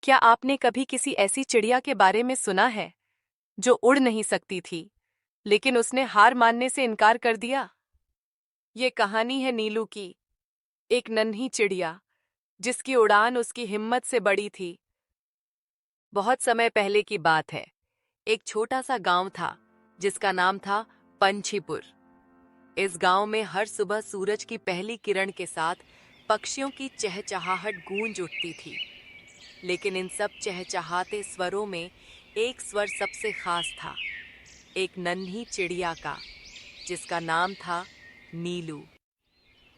क्या आपने कभी किसी ऐसी चिड़िया के बारे में सुना है जो उड़ नहीं सकती थी, लेकिन उसने हार मानने से इनकार कर दिया? ये कहानी है नीलू की, एक नन्ही चिड़िया जिसकी उड़ान उसकी हिम्मत से बड़ी थी। बहुत समय पहले की बात है। एक छोटा सा गांव था जिसका नाम था पंछीपुर। इस गांव में हर सुबह सूरज की पहली किरण के साथ पक्षियों की चहचहाहट गूंज उठती थी। लेकिन इन सब चहचहाते स्वरों में एक स्वर सबसे खास था, एक नन्ही चिड़िया का, जिसका नाम था नीलू।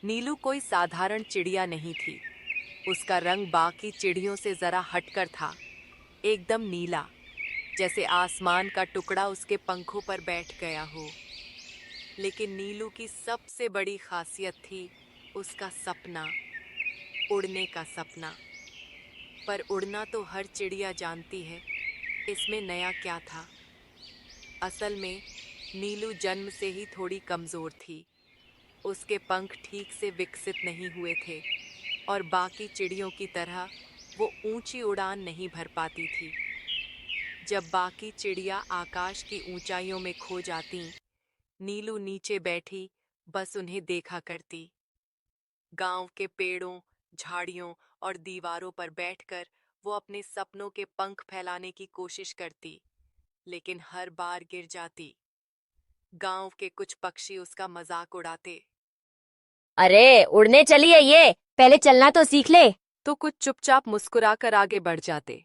नीलू कोई साधारण चिड़िया नहीं थी। उसका रंग बाकी चिड़ियों से जरा हटकर था, एकदम नीला, जैसे आसमान का टुकड़ा उसके पंखों पर बैठ गया हो। लेकिन नीलू की सबसे बड़ी खासियत थी उसका सपना, उड़ने का सपना। पर उड़ना तो हर चिड़िया जानती है, इसमें नया क्या था? असल में नीलू जन्म से ही थोड़ी कमजोर थी। उसके पंख ठीक से विकसित नहीं हुए थे और बाकी चिड़ियों की तरह वो ऊंची उड़ान नहीं भर पाती थी। जब बाकी चिड़िया आकाश की ऊंचाइयों में खो जातीं, नीलू नीचे बैठी बस उन्हें देखा करती। गांव के पेड़ों, झाड़ियों और दीवारों पर बैठकर वो अपने सपनों के पंख फैलाने की कोशिश करती, लेकिन हर बार गिर जाती। गांव के कुछ पक्षी उसका मजाक उड़ाते अरे उड़ने चली है ये, पहले चलना तो सीख ले। तो कुछ चुपचाप मुस्कुराकर आगे बढ़ जाते।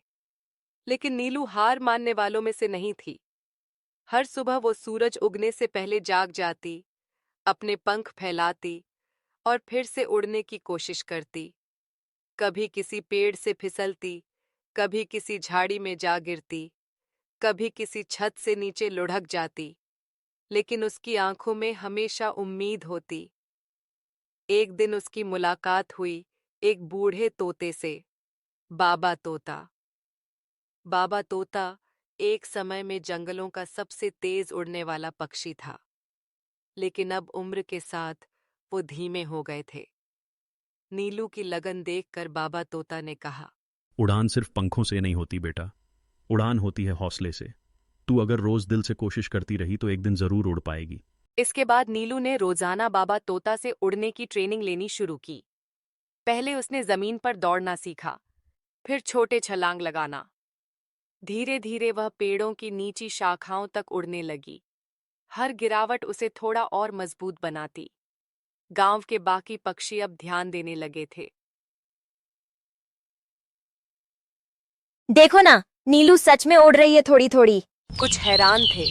लेकिन नीलू हार मानने वालों में से नहीं थी। हर सुबह वो सूरज उगने से पहले जाग जाती, अपने पंख फैलाती और फिर से उड़ने की कोशिश करती। कभी किसी पेड़ से फिसलती, कभी किसी झाड़ी में जा गिरती, कभी किसी छत से नीचे लुढ़क जाती, लेकिन उसकी आंखों में हमेशा उम्मीद होती। एक दिन उसकी मुलाकात हुई एक बूढ़े तोते से, बाबा तोता। बाबा तोता एक समय में जंगलों का सबसे तेज उड़ने वाला पक्षी था, लेकिन अब उम्र के साथ वो धीमे हो गए थे। नीलू की लगन देखकर बाबा तोता ने कहा, उड़ान सिर्फ पंखों से नहीं होती बेटा, उड़ान होती है हौसले से। तू अगर रोज दिल से कोशिश करती रही तो एक दिन जरूर उड़ पाएगी। इसके बाद नीलू ने रोजाना बाबा तोता से उड़ने की ट्रेनिंग लेनी शुरू की। पहले उसने जमीन पर दौड़ना सीखा, फिर छोटे छलांग लगाना। धीरे धीरे वह पेड़ों की नीची शाखाओं तक उड़ने लगी। हर गिरावट उसे थोड़ा और मजबूत बनाती। गांव के बाकी पक्षी अब ध्यान देने लगे थे। देखो ना, नीलू सच में उड़ रही है थोड़ी थोड़ी। कुछ हैरान थे,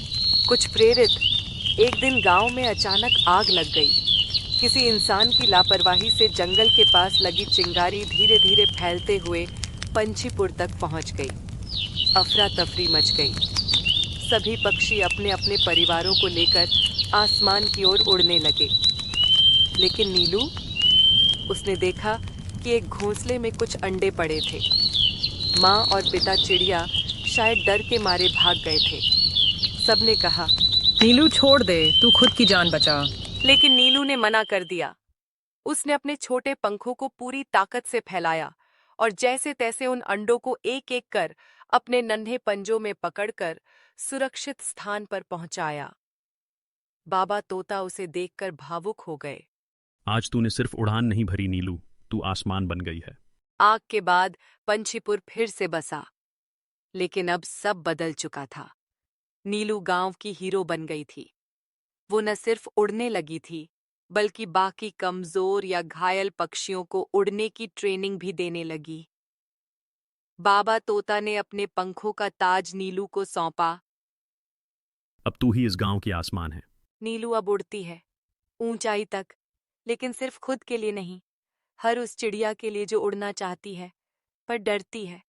कुछ प्रेरित। एक दिन गांव में अचानक आग लग गई। किसी इंसान की लापरवाही से जंगल के पास लगी चिंगारी धीरे धीरे फैलते हुए पंछीपुर तक पहुंच गई। अफरा तफरी मच गई। सभी पक्षी अपने अपने परिवारों को लेकर आसमान की ओर उड़ने लगे। लेकिन नीलू, उसने देखा कि एक घोंसले में कुछ अंडे पड़े थे। माँ और पिता चिड़िया शायद डर के मारे भाग गए थे। सबने कहा, नीलू छोड़ दे, तू खुद की जान बचा। लेकिन नीलू ने मना कर दिया। उसने अपने छोटे पंखों को पूरी ताकत से फैलाया और जैसे तैसे उन अंडों को एक एक कर अपने नन्हे पंजों में पकड़कर सुरक्षित स्थान पर पहुंचाया। बाबा तोता उसे देखकर भावुक हो गए। आज तूने सिर्फ उड़ान नहीं भरी नीलू, तू आसमान बन गई है। आग के बाद पंछीपुर फिर से बसा, लेकिन अब सब बदल चुका था। नीलू गांव की हीरो बन गई थी। वो न सिर्फ उड़ने लगी थी, बल्कि बाकी कमजोर या घायल पक्षियों को उड़ने की ट्रेनिंग भी देने लगी। बाबा तोता ने अपने पंखों का ताज नीलू को सौंपा। अब तू ही इस गांव की आसमान है। नीलू अब उड़ती है, ऊंचाई तक, लेकिन सिर्फ खुद के लिए नहीं, हर उस चिड़िया के लिए जो उड़ना चाहती है पर डरती है।